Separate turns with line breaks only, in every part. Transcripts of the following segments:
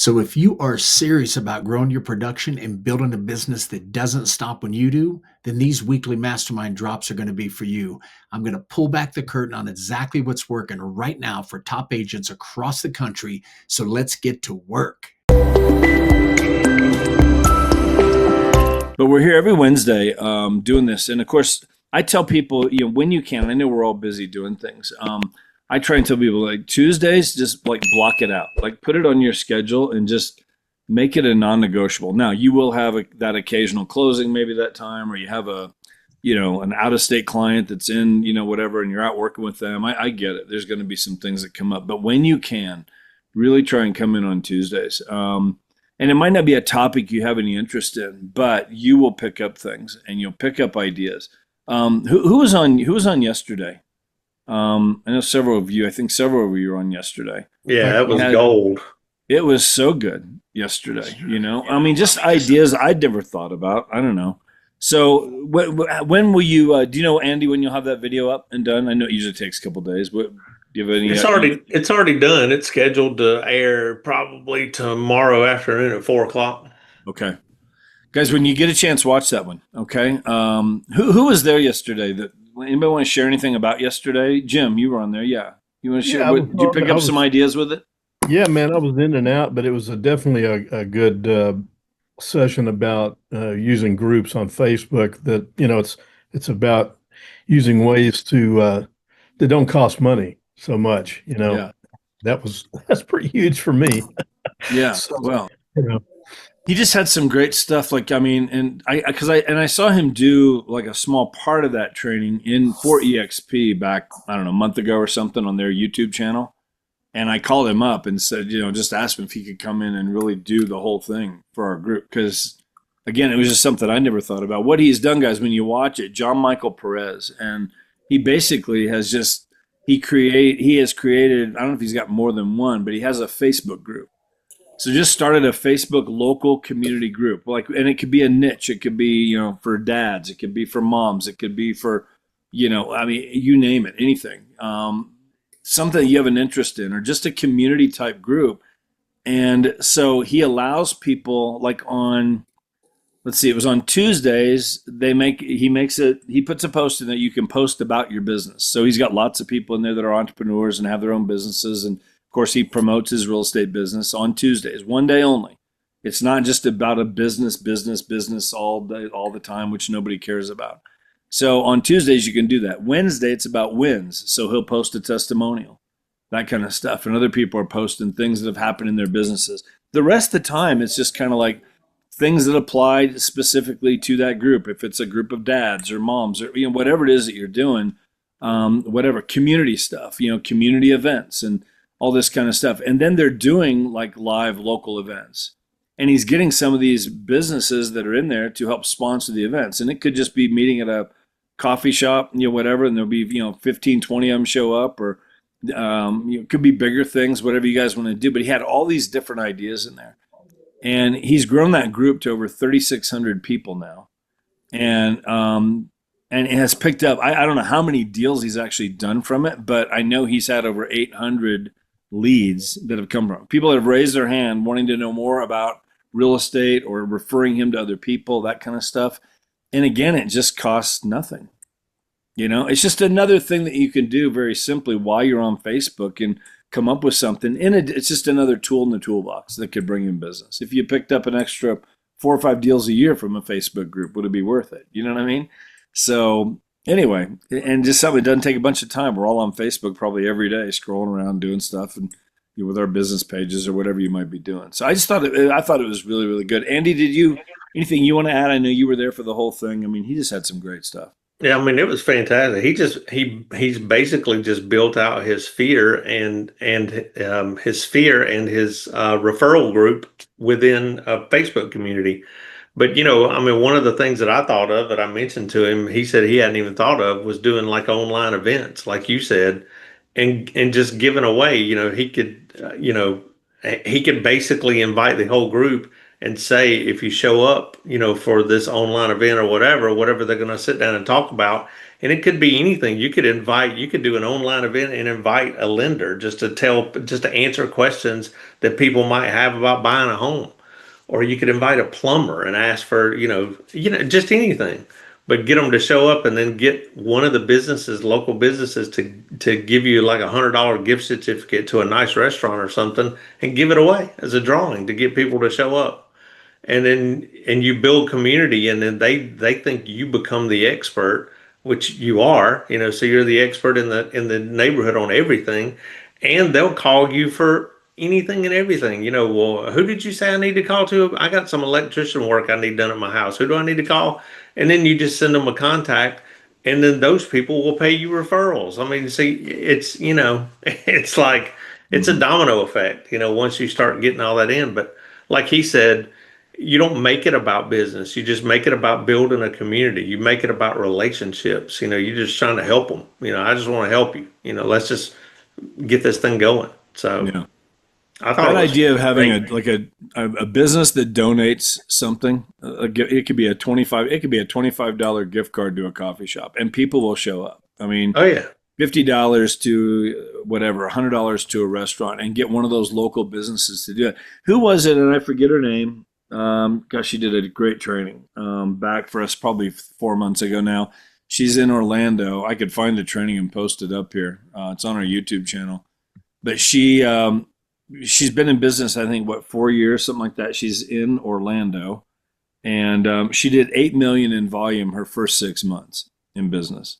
So, if you are serious about growing your production and building a business that doesn't stop when you do, then these weekly mastermind drops are going to be for you. I'm going to pull back the curtain on exactly what's working right now for top agents across the country. So, let's get to work.
But we're here every Wednesday doing this. And of course, I tell people, when you can, I know we're all busy doing things. I try and tell people like Tuesdays, just like block it out, like put it on your schedule and just make it a non-negotiable. Now you will have that occasional closing, maybe that time, or you have an out-of-state client that's in, whatever, and you're out working with them. I get it. There's going to be some things that come up, but when you can, really try and come in on Tuesdays. And it might not be a topic you have any interest in, but you will pick up things and you'll pick up ideas. Who was on yesterday? I know several of you. I think several of you were on yesterday.
Yeah, it was gold.
It was so good yesterday. I mean, just ideas I'd never thought about. I don't know. So when will you? Do you know, Andy, when you'll have that video up and done? I know it usually takes a couple of days. But do you have any?
It's already done. It's scheduled to air probably tomorrow afternoon at 4:00.
Okay, guys, when you get a chance, watch that one. Okay. Who was there yesterday? Anybody want to share anything about yesterday? Jim, you were on there. Yeah. You want to share? Did you pick up some ideas with it?
Yeah, man, I was in and out, but it was definitely a good session about using groups on Facebook. That it's about using ways to that don't cost money so much.
Yeah.
That's pretty huge for me.
Yeah.
So,
Well,
you know,
he just had some great stuff. Like, I mean, and I saw him do like a small part of that training for EXP back, I don't know, a month ago or something on their YouTube channel. And I called him up and said, just asked him if he could come in and really do the whole thing for our group. Because, again, it was just something I never thought about. What he's done, guys, when you watch it, John Michael Perez, and he basically has he has created, I don't know if he's got more than one, but he has a Facebook group. So just started a Facebook local community group. And it could be a niche. It could be, for dads. It could be for moms. It could be for, I mean, you name it, anything. Something you have an interest in, or just a community type group. And so he allows people, like on, let's see, it was on Tuesdays, he puts a post in that you can post about your business. So he's got lots of people in there that are entrepreneurs and have their own businesses. And of course, he promotes his real estate business on Tuesdays, one day only. It's not just about a business all day, all the time, which nobody cares about. So on Tuesdays, you can do that. Wednesday, it's about wins. So he'll post a testimonial, that kind of stuff. And other people are posting things that have happened in their businesses. The rest of the time, it's just kind of like things that apply specifically to that group. If it's a group of dads or moms or whatever it is that you're doing, whatever, community stuff, community events and all this kind of stuff. And then they're doing like live local events. And he's getting some of these businesses that are in there to help sponsor the events. And it could just be meeting at a coffee shop, whatever, and there'll be, 15, 20 of them show up, or it could be bigger things, whatever you guys want to do. But he had all these different ideas in there. And he's grown that group to over 3,600 people now. And it has picked up, I don't know how many deals he's actually done from it, but I know he's had over 800 leads that have come from people that have raised their hand wanting to know more about real estate or referring him to other people, that kind of stuff. And again, it just costs nothing. It's just another thing that you can do very simply while you're on Facebook and come up with something. And it's just another tool in the toolbox that could bring in business. If you picked up an extra 4 or 5 deals a year from a Facebook group, would it be worth it? You know what I mean? So anyway, and just something that doesn't take a bunch of time. We're all on Facebook probably every day, scrolling around doing stuff and with our business pages or whatever you might be doing. So I thought it was really, really good. Andy, anything you want to add? I know you were there for the whole thing. I mean, he just had some great stuff.
Yeah, I mean, it was fantastic. He's basically just built out his sphere and his referral group within a Facebook community. But I mean, one of the things that I thought of that I mentioned to him, he said he hadn't even thought of, was doing like online events, like you said, and just giving away. He could basically invite the whole group and say, if you show up, for this online event or whatever they're going to sit down and talk about, and it could be anything. You could do an online event and invite a lender just to answer questions that people might have about buying a home, or you could invite a plumber and ask for, just anything, but get them to show up, and then get one of the local businesses, to give you like $100 gift certificate to a nice restaurant or something, and give it away as a drawing to get people to show up. And you build community, and then they think you become the expert, which you are, so you're the expert in the neighborhood on everything, and they'll call you for anything and everything. Well, who did you say I need to call to? I got some electrician work I need done at my house. Who do I need to call? And then you just send them a contact, and then those people will pay you referrals. I mean, see, it's, it's like, it's a domino effect, once you start getting all that in. But like he said, you don't make it about business. You just make it about building a community. You make it about relationships. You're just trying to help them. I just want to help you. Let's just get this thing going. So
Yeah.
I thought
That
it was
idea of having
great.
a business that donates something, it could be a $25 gift card to a coffee shop, and people will show up. I mean,
Oh yeah.
$50 to whatever, $100 to a restaurant, and get one of those local businesses to do it. Who was it? And I forget her name. Gosh, she did a great training back for us probably 4 months ago now. She's in Orlando. I could find the training and post it up here. It's on our YouTube channel. But she's been in business, I think, 4 years, something like that. She's in Orlando, and she did 8 million in volume her first 6 months in business.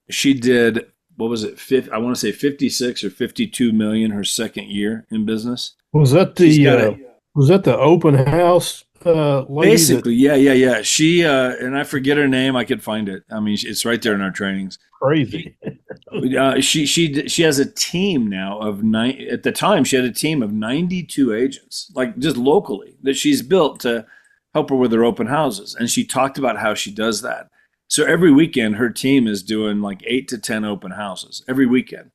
She did, what was it? I want to say 56 or 52 million her second year in business.
Was that the open house lady?
Basically, yeah. She and I forget her name. I could find it. I mean, it's right there in our trainings.
Crazy.
She has a team now of nine. At the time, she had a team of 92 agents, like just locally, that she's built to help her with her open houses. And she talked about how she does that. So every weekend, her team is doing like 8 to 10 open houses every weekend.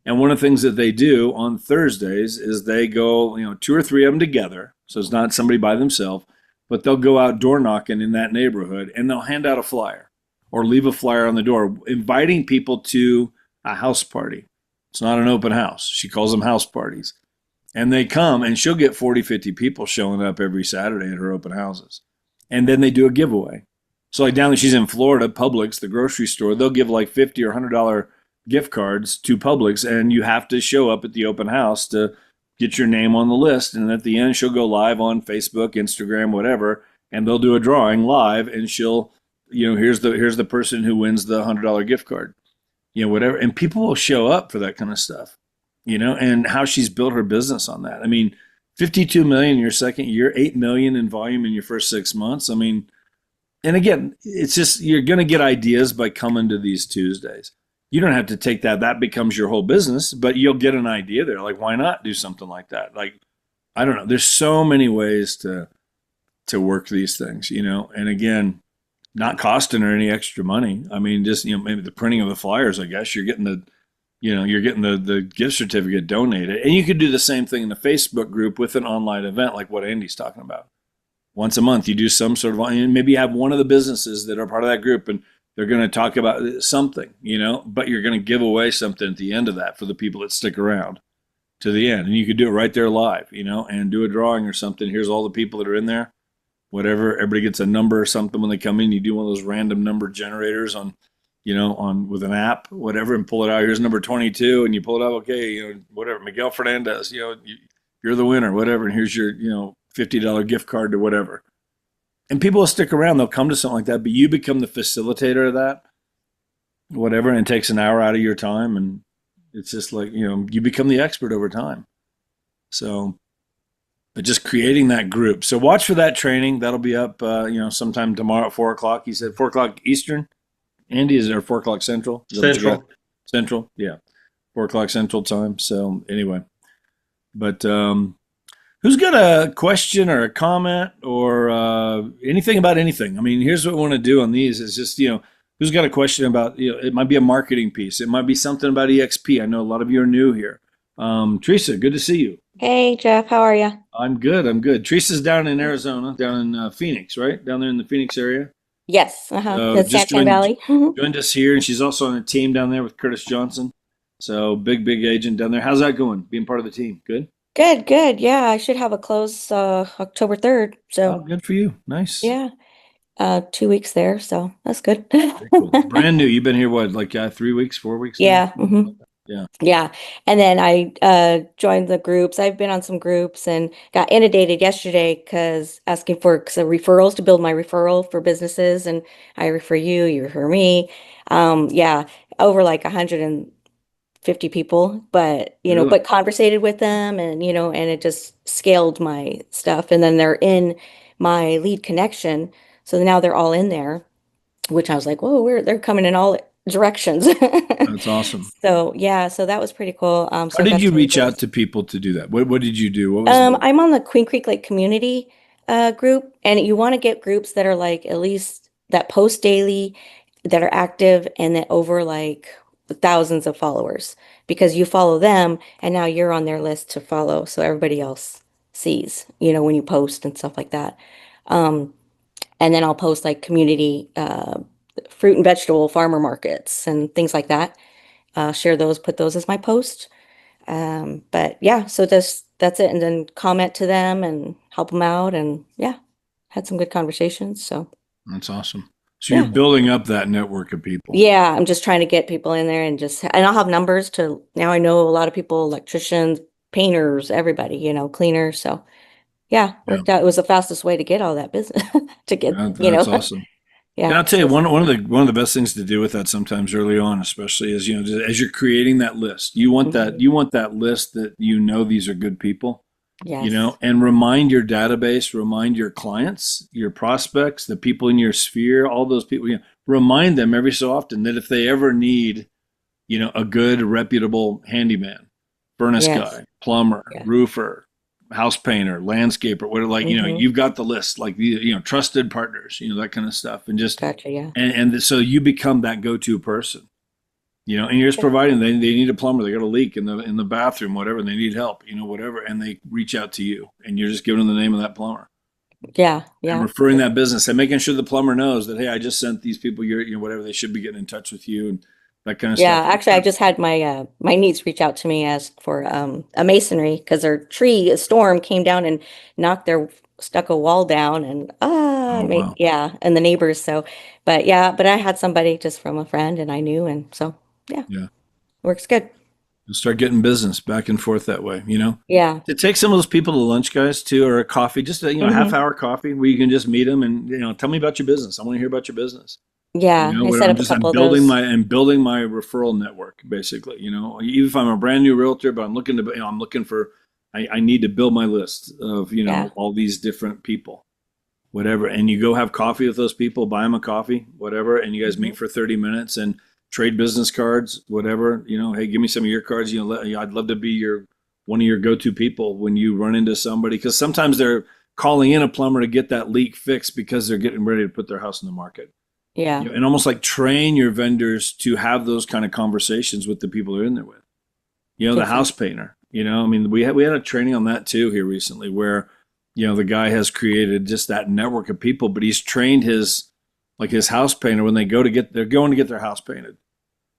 And one of the things that they do on Thursdays is they go, 2 or 3 of them together. So it's not somebody by themselves, but they'll go out door knocking in that neighborhood, and they'll hand out a flyer or leave a flyer on the door inviting people to a house party. It's not an open house. She calls them house parties. And they come, and she'll get 40, 50 people showing up every Saturday at her open houses. And then they do a giveaway. So like down there, she's in Florida, Publix, the grocery store, they'll give like $50 or $100 gift cards to Publix, and you have to show up at the open house to get your name on the list. And at the end, she'll go live on Facebook, Instagram, whatever, and they'll do a drawing live, and she'll, here's the person who wins the $100 gift card, whatever. And people will show up for that kind of stuff, and how she's built her business on that. I mean, 52 million in your second year, 8 million in volume in your first 6 months. I mean, and again, it's just, you're going to get ideas by coming to these Tuesdays. You don't have to take that becomes your whole business, but you'll get an idea there. Like, why not do something like that? Like, I don't know. There's so many ways to work these things, and again, not costing her any extra money. I mean, just, maybe the printing of the flyers, I guess you're getting the gift certificate donated. And you could do the same thing in the Facebook group with an online event, like what Andy's talking about. Once a month, you do some sort of, and maybe you have one of the businesses that are part of that group, and they're going to talk about something, but you're going to give away something at the end of that for the people that stick around to the end. And you could do it right there live, and do a drawing or something. Here's all the people that are in there, whatever. Everybody gets a number or something when they come in. You do one of those random number generators on with an app, whatever, and pull it out. Here's number 22, and you pull it out. Okay, whatever, Miguel Fernandez, you're the winner, whatever. And here's your, $50 gift card to whatever. And people will stick around. They'll come to something like that, but you become the facilitator of that, whatever, and it takes an hour out of your time. And it's just like, you become the expert over time. So, but just creating that group. So watch for that training. That'll be up, sometime tomorrow at 4:00. He said 4:00 Eastern. Andy, is there 4:00 Central? Central, yeah. 4:00 Central time. So anyway, but who's got a question or a comment or anything about anything? I mean, here's what we want to do on these is just, who's got a question about, it might be a marketing piece. It might be something about EXP. I know a lot of you are new here. Teresa, good to see you.
Hey Jeff, how are you?
I'm good. I'm good. Teresa's down in Arizona, down in Phoenix, right? Down there in the Phoenix area.
Yes,
So
the
just
Santan
joined
Valley.
joined us here, and she's also on a team down there with Curtis Johnson. So big agent down there. How's that going? Being part of the team? Good.
Good, good. Yeah, I should have a close October 3rd.
Oh,
So
good for you. Nice.
yeah, 2 weeks there, so that's good.
Very cool. Brand new. You've been here what, like 3 weeks, 4 weeks now?
Yeah,
Yeah.
yeah. And then I joined the groups. I've been on some groups and got inundated yesterday because asking for some referrals to build my referral for businesses, and I refer you, you refer me. Yeah, over like 150 people, but
Really?
but conversated with them, and and it just scaled my stuff. And then they're in my lead connection, so now they're all in there, which I was like, whoa, they're coming in all directions.
That's awesome.
So yeah, so that was pretty cool.
How
So I've
did
got
you
some
reach out
groups.
to people to do that? What did you do? What was the
I'm on the Queen Creek Lake community group, and you want to get groups that are like at least that post daily, that are active, and that over like thousands of followers, because you follow them, and now you're on their list to follow, so everybody else sees, when you post and stuff like that. Um, and then I'll post like community fruit and vegetable farmer markets and things like that. Share those, put those as my post. But yeah, so that's it. And then comment to them and help them out. And yeah, had some good conversations. So
That's awesome. So you're
yeah.
building up that network of people.
Yeah, I'm just trying to get people in there and I'll have numbers to now I know a lot of people, electricians, painters, everybody, cleaners. So yeah,
Yeah.
worked out. It was the fastest way to get all that business to get,
That's awesome. And
yeah.
I'll tell you one of the best things to do with that sometimes early on, especially is just as you're creating that list,
Mhm.
you want that list that these are good people,
Yes.
and remind your database, remind your clients, your prospects, the people in your sphere, all those people, remind them every so often that if they ever need, a good reputable handyman, furnace
Yes.
guy, plumber,
Yeah.
roofer, house painter, landscaper, whatever,
Hmm.
you've got the list, like trusted partners, that kind of stuff, and just
Gotcha. Yeah.
and so you become that go-to person, and you're just providing they need a plumber, they got a leak in the bathroom, whatever, and they need help, whatever, and they reach out to you, and you're just giving them the name of that plumber
Yeah.
and
Yeah.
referring that business and making sure the plumber knows that, hey, I just sent these people whatever, they should be getting in touch with you and that kind of
Yeah,
stuff.
actually, I just had my niece reach out to me, ask for a masonry because their tree, a storm came down and knocked their stucco wall down, and
Oh, wow.
yeah, and the neighbors. So, but yeah, but I had somebody just from a friend, and I knew, and so yeah,
Yeah.
works good.
You'll start getting business back and forth that way,
Yeah.
to take some of those people to lunch, guys, too, or a coffee, just a half
Hmm.
hour coffee where you can just meet them and tell me about your business. I want to hear about your business.
Yeah, I
Whatever.
set up a
I'm
couple of
building
those.
my referral network, basically. Even if I'm a brand new realtor, but I'm looking to, I'm looking for, I need to build my list of,
Yeah.
all these different people, whatever. And you go have coffee with those people, buy them a coffee, whatever, and you guys
Hmm.
meet for 30 minutes and trade business cards, whatever. Hey, give me some of your cards. I'd love to be one of your go-to people when you run into somebody, because sometimes they're calling in a plumber to get that leak fixed because they're getting ready to put their house in the market.
Yeah.
And almost like train your vendors to have those kind of conversations with the people they're in there with. The house
Exactly.
painter. I mean, we had a training on that too here recently, where the guy has created just that network of people, but he's trained his house painter when they're going to get their house painted.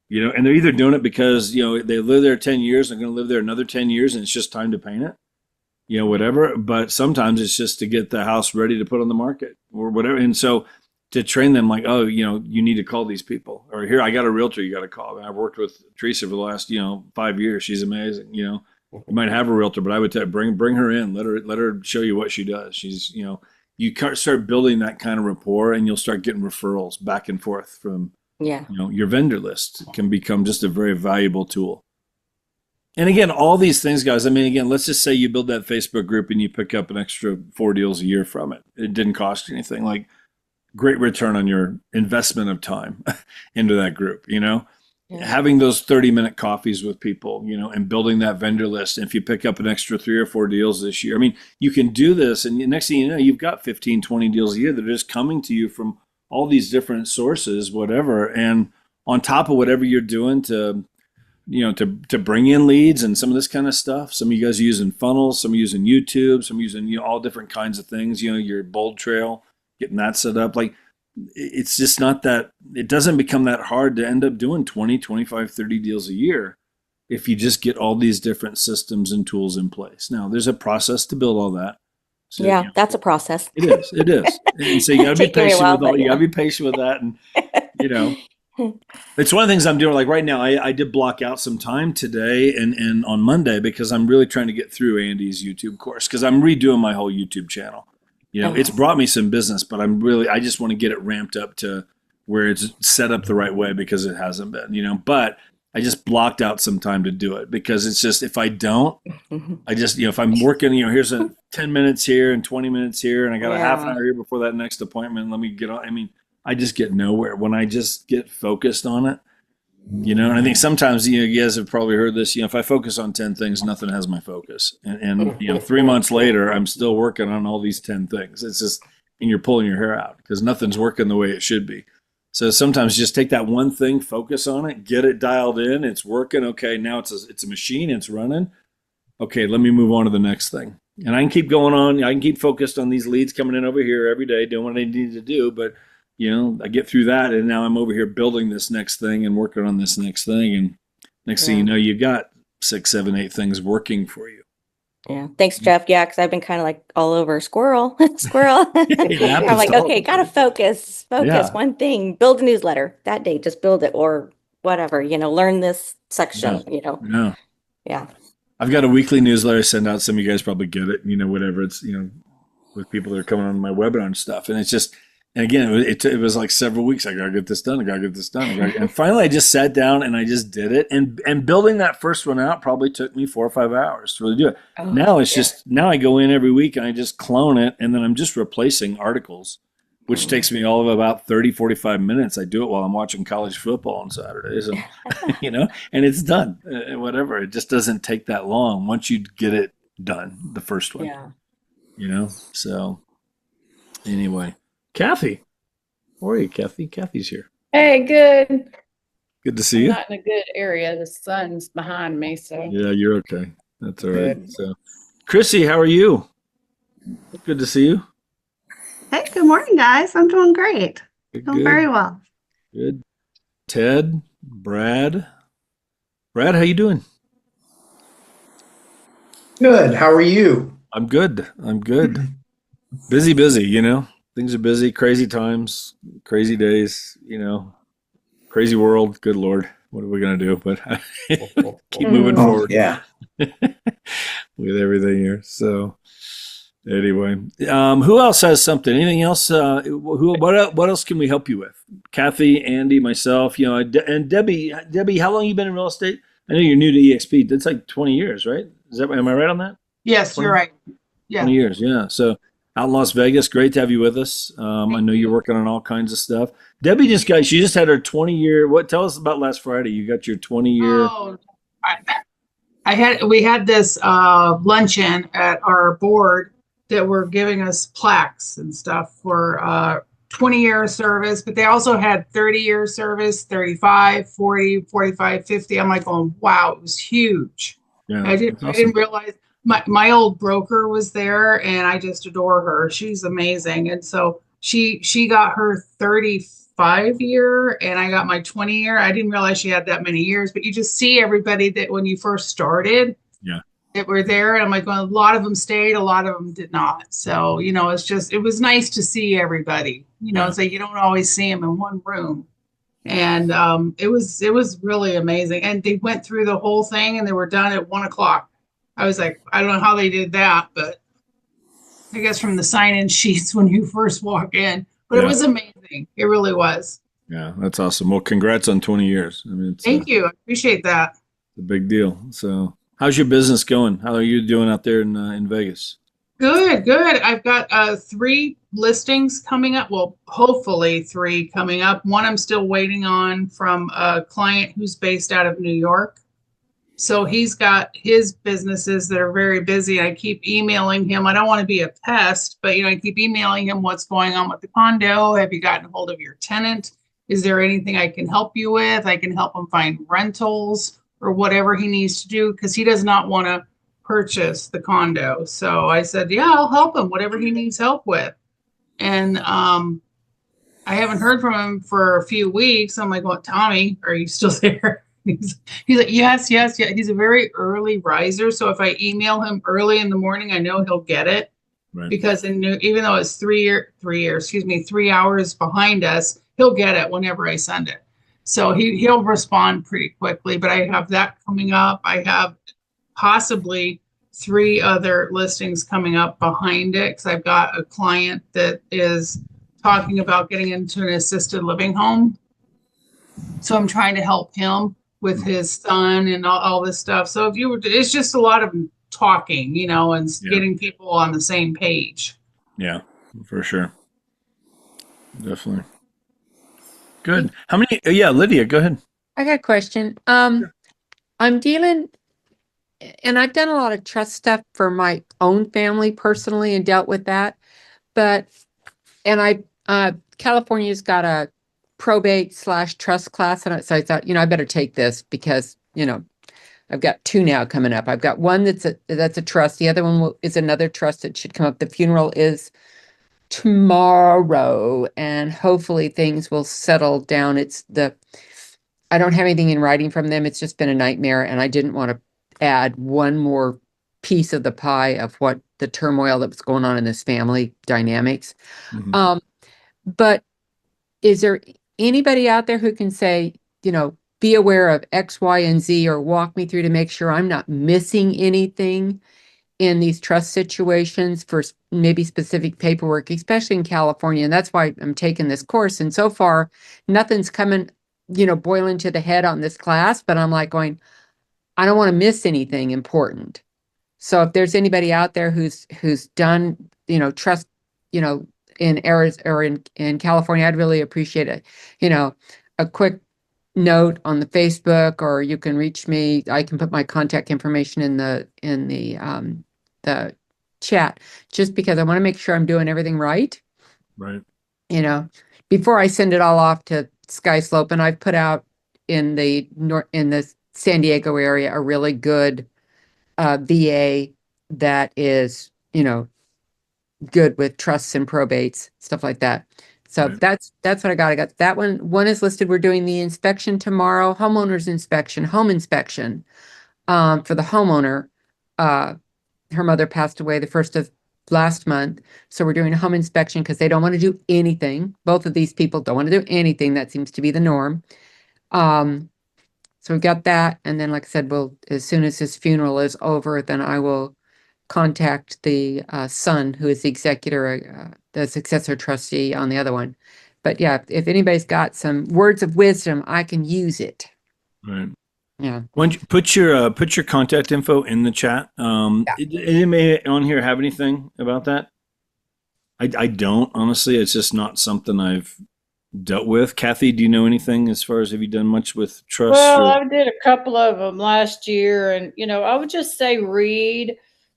And they're either doing it because they live there 10 years, they're going to live there another 10 years, and it's just time to paint it. Whatever. But sometimes it's just to get the house ready to put on the market or whatever. And so to train them, like, oh, you need to call these people, or here, I got a realtor you got to call. I've worked with Teresa for the last 5 years. She's amazing. You might have a realtor, but I would tell bring her in, let her show you what she does. She's you start building that kind of rapport, and you'll start getting referrals back and forth from
Yeah.
your vendor list can become just a very valuable tool. And again, all these things, guys, I mean, again, let's just say you build that Facebook group and you pick up an extra 4 deals a year from it. It didn't cost you anything. Like, great return on your investment of time into that group,
Yeah.
having those 30-minute coffees with people, and building that vendor list. And if you pick up an extra 3 or 4 deals this year, I mean, you can do this. And next thing you know, you've got 15, 20 deals a year that are just coming to you from all these different sources, whatever. And on top of whatever you're doing to to bring in leads and some of this kind of stuff. Some of you guys are using funnels, some are using YouTube, some are using all different kinds of things. Your Bold Trail, getting that set up. Like, it's just not that, it doesn't become that hard to end up doing 20, 25, 30 deals a year if you just get all these different systems and tools in place. Now, there's a process to build all that. So,
Yeah, that's a process.
It is. And so you got to be
Taking me a
patient
while,
with all.
but
You got to
yeah.
be patient with that, and it's one of the things I'm doing. Like right now, I did block out some time today and on Monday because I'm really trying to get through Andy's YouTube course because I'm redoing my whole YouTube channel. It's brought me some business, but I just want to get it ramped up to where it's set up the right way because it hasn't been. But I just blocked out some time to do it because it's just, if I don't, I just, if I'm working, here's 10 minutes here and 20 minutes here, and I got a half an hour here before that next appointment. Let me get on. I mean, I just get nowhere when I just get focused on it, and I think sometimes, you guys have probably heard this, if I focus on 10 things, nothing has my focus. And 3 months later, I'm still working on all these 10 things. It's just, and you're pulling your hair out because nothing's working the way it should be. So sometimes just take that one thing, focus on it, get it dialed in. It's working. Okay, now it's a machine. It's running. Okay, let me move on to the next thing. And I can keep going on. I can keep focused on these leads coming in over here every day, doing what I need to do. But, I get through that, and now I'm over here building this next thing and working on this next thing. And next thing you know, you got 6, 7, 8 things working for you.
Yeah. Thanks, Jeff. Yeah, because I've been kind of like all over squirrel. I'm like, okay, gotta focus.
Yeah.
One thing. Build a newsletter that day. Just build it or whatever. Learn this section.
Yeah.
Yeah.
I've got a weekly newsletter I send out. Some of you guys probably get it. Whatever it's with people that are coming on my webinar and stuff. And it's just, and again, it was like several weeks. I gotta get this done. And finally, I just sat down and I just did it. And building that first one out probably took me 4 or 5 hours to really do it. Now it's just, now I go in every week and I just clone it, and then I'm just replacing articles, which takes me all of about 30, 45 minutes. I do it while I'm watching college football on Saturdays, and and it's done. Whatever. It just doesn't take that long once you get it done, the first one.
Yeah.
So anyway. Kathy, how are you, Kathy? Kathy's here.
Hey, good.
Good to see you.
Not in a good area. The sun's behind me, so.
Yeah, you're okay. That's all right. So, Chrissy, how are you? Good to see you.
Hey, good morning, guys. I'm doing great. Doing very well.
Good. Ted, Brad, how you doing?
Good. How are you?
I'm good. Busy, Things are busy, crazy times, crazy days, crazy world. Good Lord. What are we going to do? But keep moving forward.
Yeah.
With everything here. So anyway, who else has something? Anything else? What else can we help you with? Kathy, Andy, myself, and Debbie. Debbie, how long have you been in real estate? I know you're new to EXP. That's like 20 years, right? Am I right on that?
Yes,
20?
you're right. Yeah.
20 years. Yeah. So out in Las Vegas, great to have you with us. I know you're working on all kinds of stuff. Debbie she just had her 20-year. Tell us about last Friday. You got your 20-year.
Oh, we had this luncheon at our board that were giving us plaques and stuff for 20-year service, but they also had 30-year service, 35, 40, 45, 50. I'm like going, wow, it was huge.
Yeah,
I didn't realize. My old broker was there, and I just adore her. She's amazing. And so she got her 35-year, and I got my 20-year. I didn't realize she had that many years, but you just see everybody that when you first started, that were there. And I'm like, well, a lot of them stayed, a lot of them did not. So, it's just, it was nice to see everybody, it's like you don't always see them in one room. And it was really amazing. And they went through the whole thing and they were done at 1:00. I was like, I don't know how they did that, but I guess from the sign-in sheets when you first walk in. But it was amazing. It really was.
Yeah, that's awesome. Well, congrats on 20 years. I mean,
Thank you. I appreciate that.
It's a big deal. So how's your business going? How are you doing out there in Vegas?
Good. I've got 3 listings coming up. Well, hopefully 3 coming up. One I'm still waiting on from a client who's based out of New York. So he's got his businesses that are very busy. I keep emailing him. I don't want to be a pest, but I keep emailing him what's going on with the condo. Have you gotten a hold of your tenant? Is there anything I can help you with? I can help him find rentals. or whatever he needs to do, because he does not want to purchase the condo. So I said, yeah, I'll help him, whatever he needs help with. And I haven't heard from him for a few weeks. I'm like, well, Tommy, are you still there? He's like, yes, yes, yeah. He's a very early riser. So if I email him early in the morning, I know he'll get it.
Right.
Because even though it's 3 hours behind us, he'll get it whenever I send it. So he'll respond pretty quickly. But I have that coming up. I have possibly 3 other listings coming up behind it, because I've got a client that is talking about getting into an assisted living home. So I'm trying to help him with his son and all this stuff. So it's just a lot of talking, and getting people on the same page.
Yeah, for sure. Definitely. Good. How many? Yeah, Lydia, go ahead.
I got a question. I'm dealing, and I've done a lot of trust stuff for my own family personally and dealt with that. California's got a probate/trust class, and so I thought, I better take this because, I've got 2 now coming up. I've got one that's a trust. The other one is another trust that should come up. The funeral is tomorrow, and hopefully things will settle down. I don't have anything in writing from them. It's just been a nightmare, and I didn't want to add one more piece of the pie of what the turmoil that was going on in this family dynamics.
Mm-hmm.
But is there anybody out there who can say, be aware of X, Y, and Z, or walk me through to make sure I'm not missing anything in these trust situations for maybe specific paperwork, especially in California? And that's why I'm taking this course. And so far, nothing's coming, boiling to the head on this class, but I'm like going, I don't want to miss anything important. So if there's anybody out there who's done, trust, in areas or in California, I'd really appreciate it. A quick note on the Facebook, or you can reach me. I can put my contact information in the chat, just because I want to make sure I'm doing everything right.
Right.
Before I send it all off to Sky Slope, and I've put out in the San Diego area a really good VA that is, good with trusts and probates, stuff like that. So
Right.
that's what I got. I got that one. One is listed. We're doing the inspection tomorrow, homeowner's inspection, home inspection, for the homeowner. Her mother passed away the 1st of last month. So we're doing a home inspection because they don't want to do anything. Both of these people don't want to do anything. That seems to be the norm. So we've got that. And then, like I said, as soon as his funeral is over, then I will contact the son, who is the executor, the successor trustee on the other one. But yeah, if anybody's got some words of wisdom, I can use it.
Right.
Yeah.
Why don't you put your contact info in the chat? Anybody on here have anything about that? I don't, honestly. It's just not something I've dealt with. Kathy, do you know anything as far as, have you done much with trust?
Well, I did a couple of them last year, and I would just say read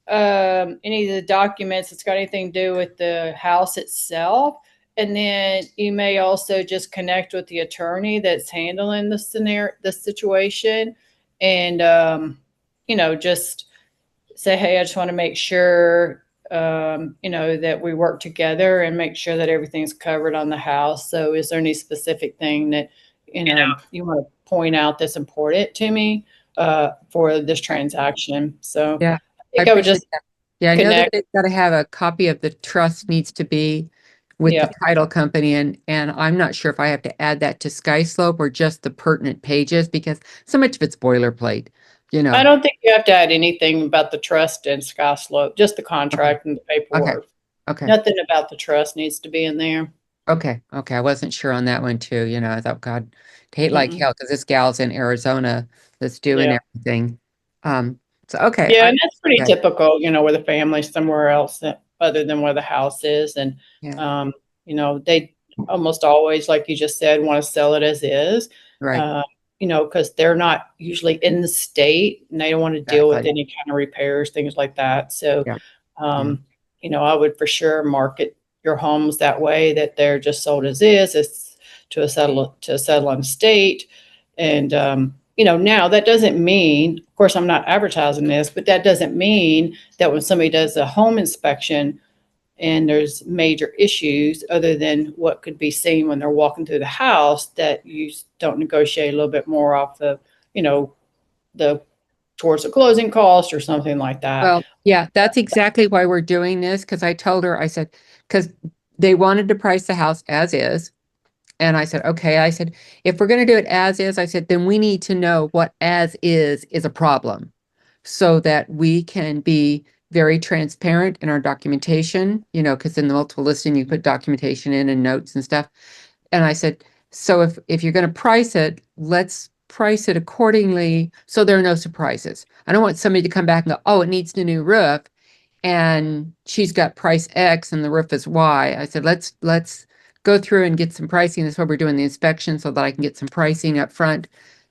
any of the documents that's got anything to do with the house itself. And then you may also just connect with the attorney that's handling the situation, and just say, hey, I just want to make sure that we work together and make sure that everything's covered on the house. So is there any specific thing that you want to point out that's important to me for this transaction? So
Yeah,
I think I would just
that. Yeah, I know that
connect.
they've got to have a copy of the trust, needs to be with the title company, and I'm not sure if I have to add that to SkySlope or just the pertinent pages, because so much of it's boilerplate.
I don't think you have to add anything about the trust and SkySlope, just the contract and the paperwork.
Okay.
Nothing about the trust needs to be in there.
Okay. I wasn't sure on that one too. I thought, God, I'd hate like hell, because this gal's in Arizona that's doing everything. So okay.
Yeah, and that's pretty typical, where the family's somewhere else other than where the house is. And they almost always, like you just said, want to sell it as is.
Right.
Because they're not usually in the state and they don't want to deal with any kind of repairs, things like that. So, I would for sure market your homes that way, that they're just sold as is, it's to a settling state. And, now that doesn't mean, of course, I'm not advertising this, but that doesn't mean that when somebody does a home inspection and there's major issues other than what could be seen when they're walking through the house, that you don't negotiate a little bit more off the towards the closing cost or something like that.
Well, yeah, that's exactly why we're doing this. Cause I told her, I said, cause they wanted to price the house as is. And I said, okay, I said, if we're going to do it as is, I said, then we need to know what as is a problem so that we can be very transparent in our documentation, because in the multiple listing, you put documentation in and notes and stuff. And I said, so if you're going to price it, let's price it accordingly so there are no surprises. I don't want somebody to come back and go, oh, it needs a new roof. And she's got price X and the roof is Y. I said, let's go through and get some pricing. That's why we're doing the inspection so that I can get some pricing up front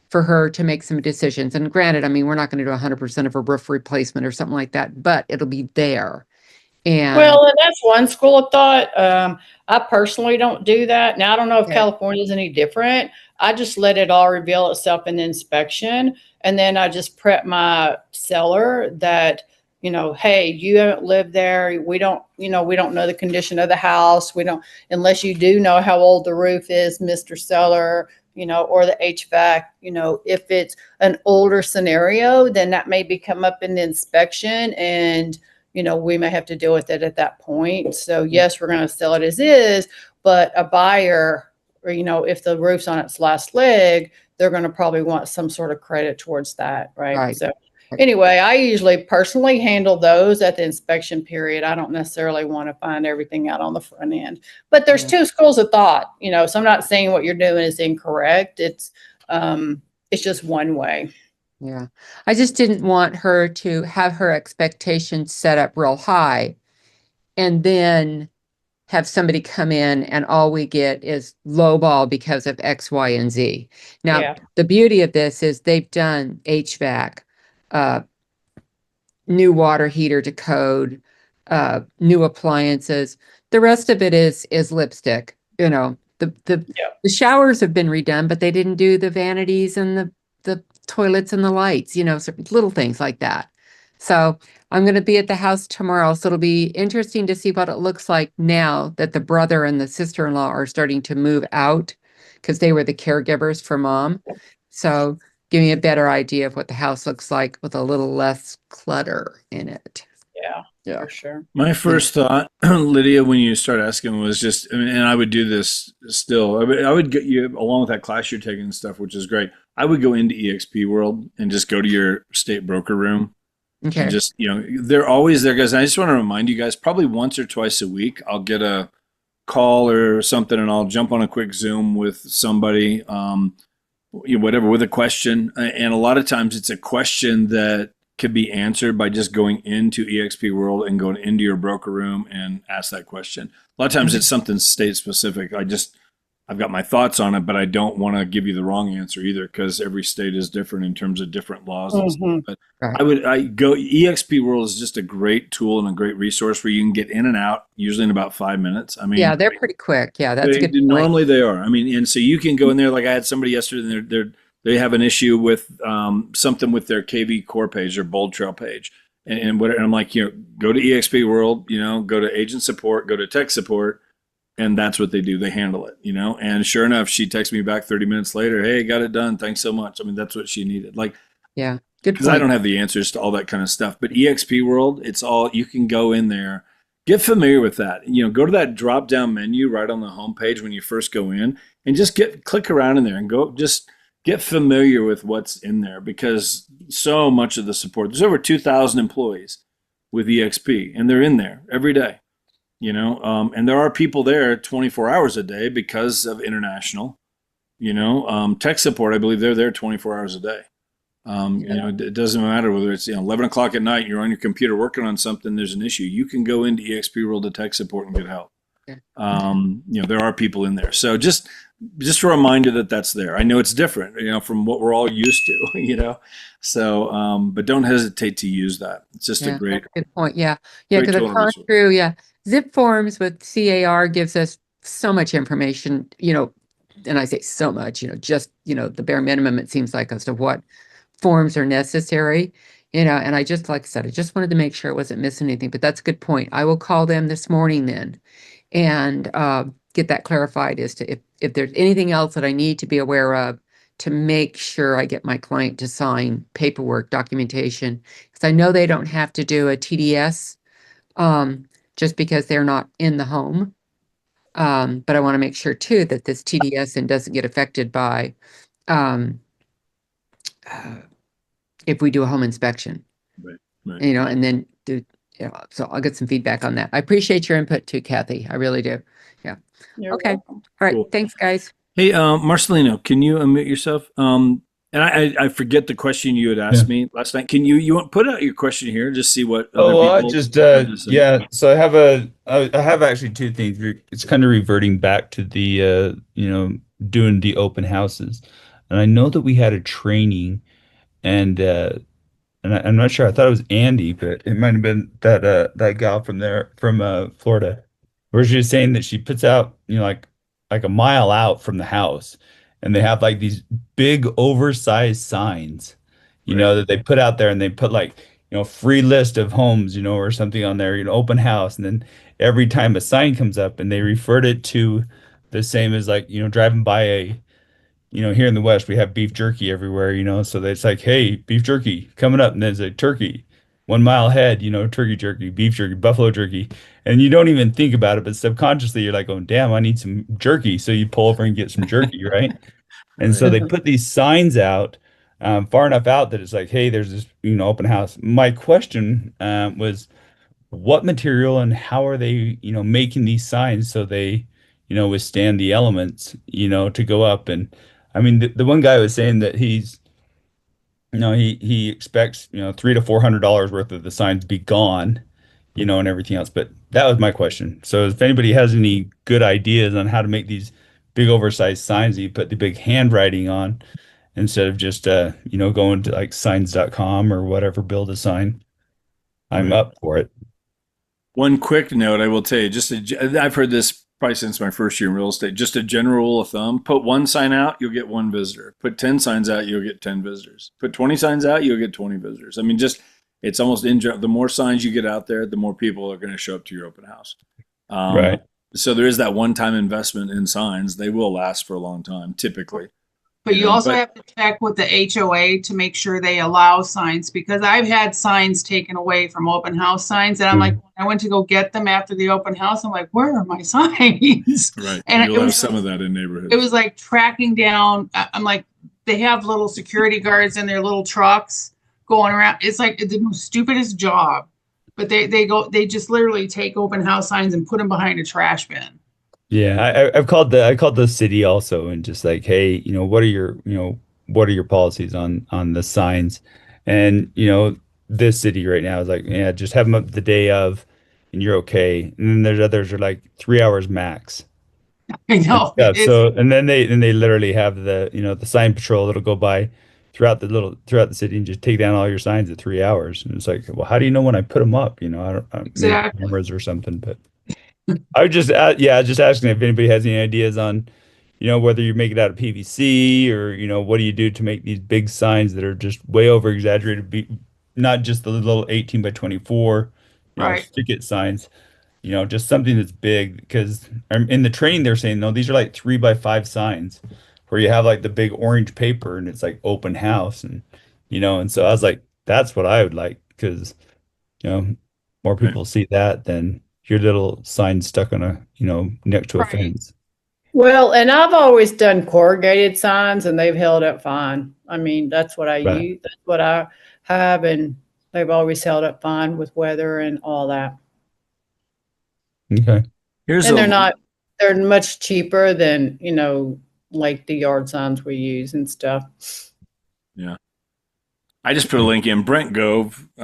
for her to make some decisions. And granted, I mean, we're not going to do 100% of a roof replacement or something like that, but it'll be there. And
well, and that's one school of thought. I personally don't do that. Now, I don't know if California is any different. I just let it all reveal itself in the inspection. And then I just prep my seller that, hey, you haven't lived there. We don't know the condition of the house. We don't, unless you do know how old the roof is, Mr. Seller, or the HVAC, if it's an older scenario, then that may come up in the inspection and, we may have to deal with it at that point. So yes, we're going to sell it as is, but a buyer, or, if the roof's on its last leg, they're going to probably want some sort of credit towards that. Right. So anyway, I usually personally handle those at the inspection period. I don't necessarily want to find everything out on the front end, but there's two schools of thought, so I'm not saying what you're doing is incorrect. It's just one way.
Yeah. I just didn't want her to have her expectations set up real high and then have somebody come in and all we get is low ball because of X, Y, and Z. Now, the beauty of this is they've done HVAC, new water heater to code, new appliances. The rest of it is lipstick. The showers have been redone, but they didn't do the vanities and the toilets and the lights, so little things like that. So I'm going to be at the house tomorrow. So it'll be interesting to see what it looks like now that the brother and the sister-in-law are starting to move out because they were the caregivers for mom. So give me a better idea of what the house looks like with a little less clutter in it.
Yeah, for sure.
My first thought, Lydia, when you start asking was just, and I would do this still. I would get you along with that class you're taking and stuff, which is great. I would go into EXP World and just go to your state broker room.
Okay.
And just, they're always there, guys. And I just want to remind you guys, probably once or twice a week, I'll get a call or something and I'll jump on a quick Zoom with somebody, whatever, with a question. And a lot of times it's a question that could be answered by just going into EXP World and going into your broker room and ask that question. A lot of times it's something state specific. I've got my thoughts on it, but I don't want to give you the wrong answer either because every state is different in terms of different laws and stuff. But EXP World is just a great tool and a great resource where you can get in and out usually in about 5 minutes. I mean,
yeah, they're pretty quick. Yeah, that's a good point.
Normally they are. I mean, and so you can go in there. Like I had somebody yesterday, and they have an issue with something with their KV core page or Bold Trail page. And I'm like, go to EXP World, go to agent support, go to tech support. And that's what they do. They handle it, and sure enough, she texted me back 30 minutes later. Hey, got it done. Thanks so much. I mean, that's what she needed.
Yeah, good.
Because I don't have the answers to all that kind of stuff, but EXP World, it's all, you can go in there, get familiar with that. Go to that drop down menu right on the homepage when you first go in and just click around in there and just get familiar with what's in there because so much of the support, there's over 2,000 employees with EXP and they're in there every day. And there are people there 24 hours a day because of international, tech support. I believe they're there 24 hours a day. It doesn't matter whether it's 11 o'clock at night, you're on your computer working on something, there's an issue. You can go into EXP World to tech support and get help. There are people in there. So just a reminder that that's there. I know it's different, from what we're all used to, So, but don't hesitate to use that. It's just a great,
good point. Yeah. Because I've gone through, Zip forms with CAR gives us so much information, and I say so much, just, the bare minimum, it seems like, as to what forms are necessary, and I just, like I said, I just wanted to make sure I wasn't missing anything, but that's a good point. I will call them this morning then and get that clarified as to if there's anything else that I need to be aware of to make sure I get my client to sign paperwork, documentation, because I know they don't have to do a TDS just because they're not in the home. But I want to make sure too that this TDS and doesn't get affected by um, if we do a home inspection,
Right.
and then do, so I'll get some feedback on that. I appreciate your input too, Kathy. I really do. Yeah.
You're
Okay.
welcome.
All right.
Cool.
Thanks, guys.
Hey, Marcelino, can you unmute yourself? And I forget the question you had asked me last night. Can you want put out your question here? Just see what other
Oh, I
people
just
have to say.
yeah. So I have actually two things. It's kind of reverting back to the doing the open houses, and I know that we had a training, and I'm not sure. I thought it was Andy, but it might have been that gal from there from Florida, where she was saying that she puts out like a mile out from the house, and they have like these big oversized signs,
Right.
that they put out there, and they put like free list of homes, or something on there, open house, and then every time a sign comes up, and they referred it to the same as like driving by a here in the West, we have beef jerky everywhere, so it's like, hey, beef jerky coming up, and there's a turkey 1 mile ahead, turkey jerky, beef jerky, buffalo jerky. And you don't even think about it, but subconsciously you're like, oh, damn, I need some jerky. So you pull over and get some jerky, right? And so they put these signs out far enough out that it's like, hey, there's this, open house. My question was, what material and how are they, making these signs so they, withstand the elements, to go up? And I mean, the one guy was saying that he expects, $300 to $400 worth of the signs to be gone, and everything else. But that was my question. So if anybody has any good ideas on how to make these big oversized signs that you put the big handwriting on instead of just, going to like signs.com or whatever, build a sign, I'm up for it.
One quick note, I will tell you, I've heard this probably since my first year in real estate. Just a general rule of thumb: put one sign out, you'll get one visitor. Put 10 signs out, you'll get 10 visitors. Put 20 signs out, you'll get 20 visitors. I mean, it's almost the more signs you get out there, the more people are going to show up to your open house.
Right.
So there is that one-time investment in signs. They will last for a long time, typically.
But you also have to check with the HOA to make sure they allow signs, because I've had signs taken away from open house signs. And I'm like, when I went to go get them after the open house, I'm like, where are my signs?
Right.
And
You'll have some of that in neighborhoods.
It was like tracking down. I'm like, they have little security guards in their little trucks going around. It's like the most stupidest job. But they just literally take open house signs and put them behind a trash bin.
Yeah, I called the city also and just like, hey, what are your policies on the signs? And this city right now is like, yeah, just have them up the day of, and you're okay. And then there's others are like 3 hours max.
I know.
Yeah. So and then they literally have the sign patrol that'll go by throughout the city and just take down all your signs at 3 hours. And it's like, well, how do you know when I put them up? I don't maybe cameras or something, but. I would just, just asking if anybody has any ideas on, whether you make it out of PVC or, what do you do to make these big signs that are just way over exaggerated, not just the little 18 by 24,
Right.
stick-it signs, just something that's big. Because in the training, they're saying, no, these are like 3 by 5 signs where you have like the big orange paper and it's like open house. And, and so I was like, that's what I would like because, more people see that than your little sign stuck on next to a fence.
Well, and I've always done corrugated signs and they've held up fine. I mean, that's what I use. That's what I have. And they've always held up fine with weather and all that.
Okay.
They're much cheaper than, like the yard signs we use and stuff.
Yeah. I just put a link in. Brent Gove, he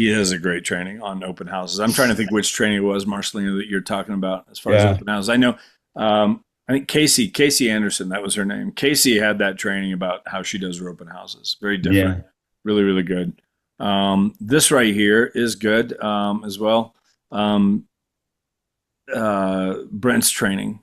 has a great training on open houses. I'm trying to think which training it was, Marcelina, that you're talking about as far as open houses. I know, I think Casey Anderson, that was her name. Casey had that training about how she does her open houses. Very different. Yeah. Really, really good. This right here is good as well. Brent's training.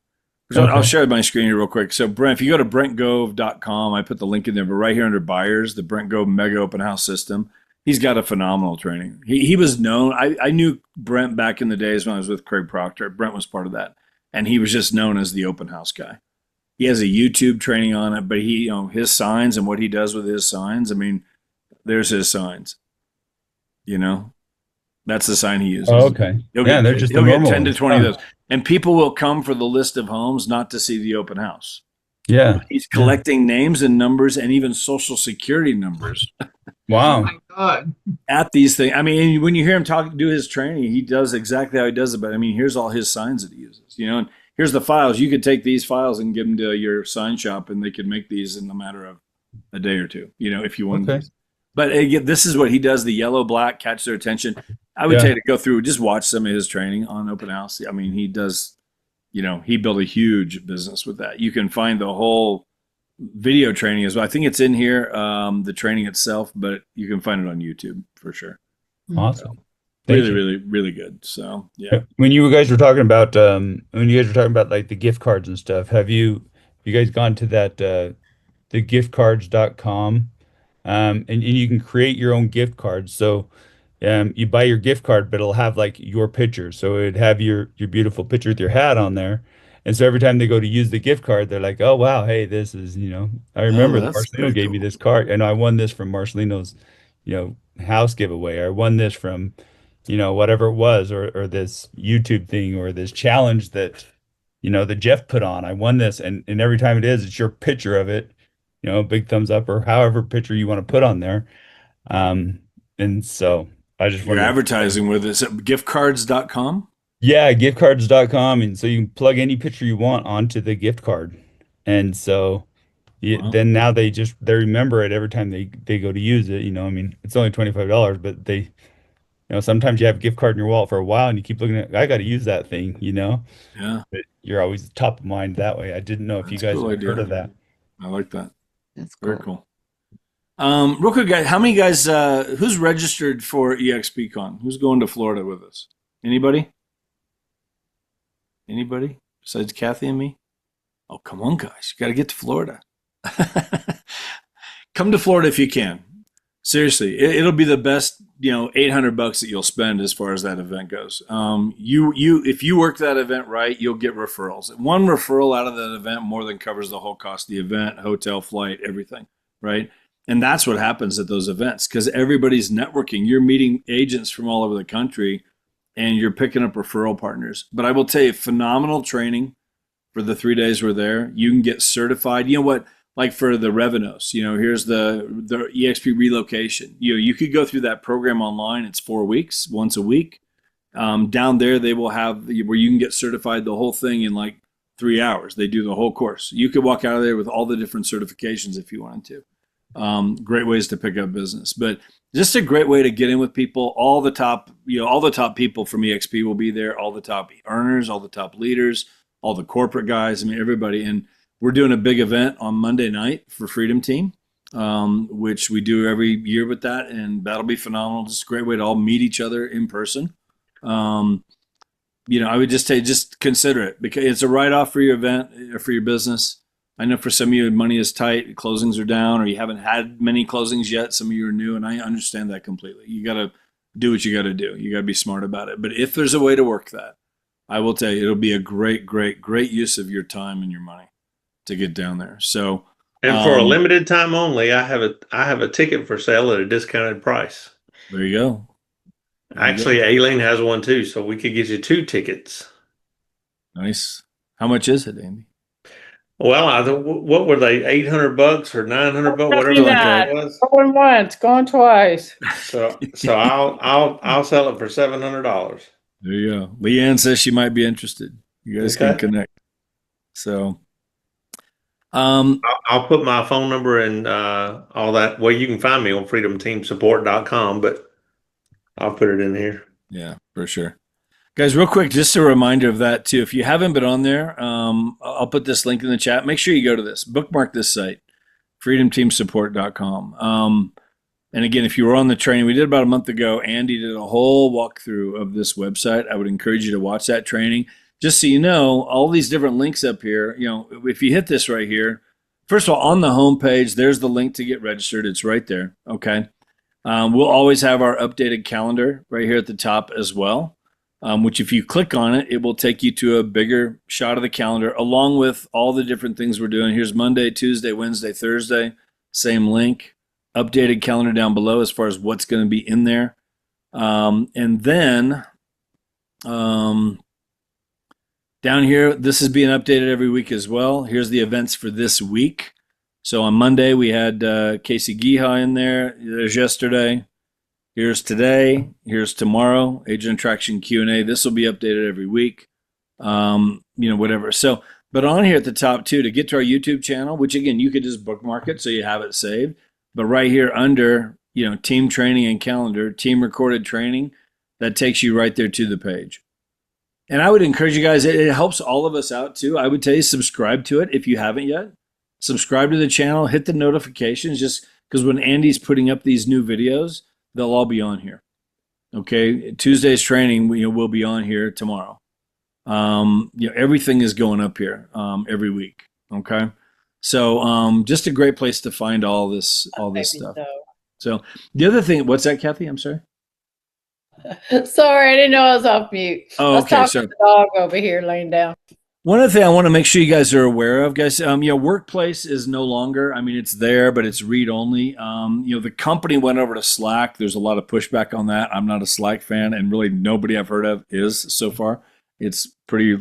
So I'll
Okay.
share my screen here real quick. So Brent, if you go to brentgove.com, I put the link in there, but right here under buyers, the Brent Gove Mega Open House System, he's got a phenomenal training. He was known. I knew Brent back in the days when I was with Craig Proctor. Brent was part of that. And he was just known as the open house guy. He has a YouTube training on it, but he, his signs and what he does with his signs. I mean, there's his signs. That's the sign he uses.
Oh, okay.
He'll
Yeah,
get,
they're just the
he'll get
normal
10 to
ones.
20 of
Huh.
those. And people will come for the list of homes not to see the open house.
Yeah.
He's collecting names and numbers and even social security numbers
Oh
Wow.
my God.
at these things. I mean, when you hear him do his training, he does exactly how he does it. But I mean, here's all his signs that he uses, and here's the files. You could take these files and give them to your sign shop and they could make these in a matter of a day or two, if you wanted
Okay.
these. But again, this is what he does. The yellow, black, catch their attention. I would tell you to go through, just watch some of his training on open house. I mean, he does, he built a huge business with that. You can find the whole video training as well. I think it's in here, the training itself, but you can find it on YouTube for sure.
Awesome.
Really, really, really good. So yeah.
When you guys were talking about like the gift cards and stuff, have you guys gone to that the giftcards.com, and you can create your own gift cards. So you buy your gift card, but it'll have like your picture. So it'd have your beautiful picture with your hat on there. And so every time they go to use the gift card, they're like, "Oh wow, hey, this is, I remember that
that's
Marcelino
very
gave me
cool.
this card, and I won this from Marcelino's, house giveaway. I won this from, whatever it was, or this YouTube thing, or this challenge that, that Jeff put on. I won this, and every time it's your picture of it, big thumbs up or however picture you want to put on there. And so I just
You're
wonder.
advertising with it. Is it giftcards.com?
Yeah, giftcards.com. And so you can plug any picture you want onto the gift card. And so
Wow.
then now they remember it every time they go to use it. I mean, it's only $25, but they, sometimes you have a gift card in your wallet for a while and you keep looking at, I got to use that thing,
Yeah.
but you're always top of mind that way. I didn't know if you
That's a
guys
cool
have
idea.
heard of that.
I like that.
That's
Very cool. Real quick, guys, how many guys, who's registered for EXPCon? Who's going to Florida with us? Anybody? Anybody besides Kathy and me? Oh, come on, guys. You got to get to Florida. Come to Florida if you can. Seriously, it'll be the best, $800 that you'll spend as far as that event goes. If you work that event right, you'll get referrals. One referral out of that event more than covers the whole cost of the event, hotel, flight, everything, right? And that's what happens at those events because everybody's networking. You're meeting agents from all over the country and you're picking up referral partners. But I will tell you, phenomenal training for the 3 days we're there. You can get certified. You know what? Like for the Revenos, here's the EXP relocation. You could go through that program online. It's 4 weeks, once a week. Down there, they will have where you can get certified the whole thing in like 3 hours. They do the whole course. You could walk out of there with all the different certifications if you wanted to. Great ways to pick up business, but just a great way to get in with people. All the top people from EXP will be there. All the top earners, all the top leaders, all the corporate guys. I mean, everybody. And we're doing a big event on Monday night for Freedom Team, which we do every year with that. And that'll be phenomenal. Just a great way to all meet each other in person. I would just say, just consider it because it's a write-off for your event or for your business. I know for some of you, money is tight, closings are down, or you haven't had many closings yet. Some of you are new, and I understand that completely. You got to do what you got to do. You got to be smart about it. But if there's a way to work that, I will tell you, it'll be a great, great, great use of your time and your money to get down there. So,
and for a limited time only, I have a ticket for sale at a discounted price.
There you go.
Actually, Aileen has one too, so we could get you 2 tickets.
Nice. How much is it, Andy?
Well, what were they? $800 or $900, whatever
that
it was.
Going once, going twice.
So I'll sell it for $700.
There you go. Leanne says she might be interested. You guys can connect. So,
I'll put my phone number and all that. Well, you can find me on freedomteamsupport.com, but I'll put it in here.
Yeah, for sure. Guys, real quick, just a reminder of that too. If you haven't been on there, I'll put this link in the chat. Make sure you go to this, bookmark this site, freedomteamsupport.com. And again, if you were on the training we did about a month ago, Andy did a whole walkthrough of this website. I would encourage you to watch that training. just so you know, all these different links up here, if you hit this right here, first of all, on the home page, there's the link to get registered. It's right there. Okay. We'll always have our updated calendar right here at the top as well, which if you click on it, it will take you to a bigger shot of the calendar along with all the different things we're doing. Here's Monday, Tuesday, Wednesday, Thursday, same link, updated calendar down below as far as what's going to be in there. And then down here, this is being updated every week as well. Here's the events for this week. So on Monday, we had Casey Giha in there. There's yesterday. Here's today. Here's tomorrow. Agent Attraction Q&A. This will be updated every week. Whatever. So, but on here at the top too, to get to our YouTube channel, which again, you could just bookmark it so you have it saved. But right here under, team training and calendar, team recorded training, that takes you right there to the page. And I would encourage you guys, it helps all of us out too. I would tell you, subscribe to it if you haven't yet. Subscribe to the channel, hit the notifications, just because when Andy's putting up these new videos, they'll all be on here. Okay, Tuesday's training will be on here tomorrow. Everything is going up here every week. Okay, so just a great place to find all this stuff. So the other thing, what's that, Kathy? I'm sorry.
Sorry, I didn't know I was off mute.
Oh, okay.
I was talking to the dog over here laying down.
One other thing I want to make sure you guys are aware of, guys, Workplace is no longer, it's there, but it's read only. The company went over to Slack. There's a lot of pushback on that. I'm not a Slack fan, and really nobody I've heard of is so far. It's pretty,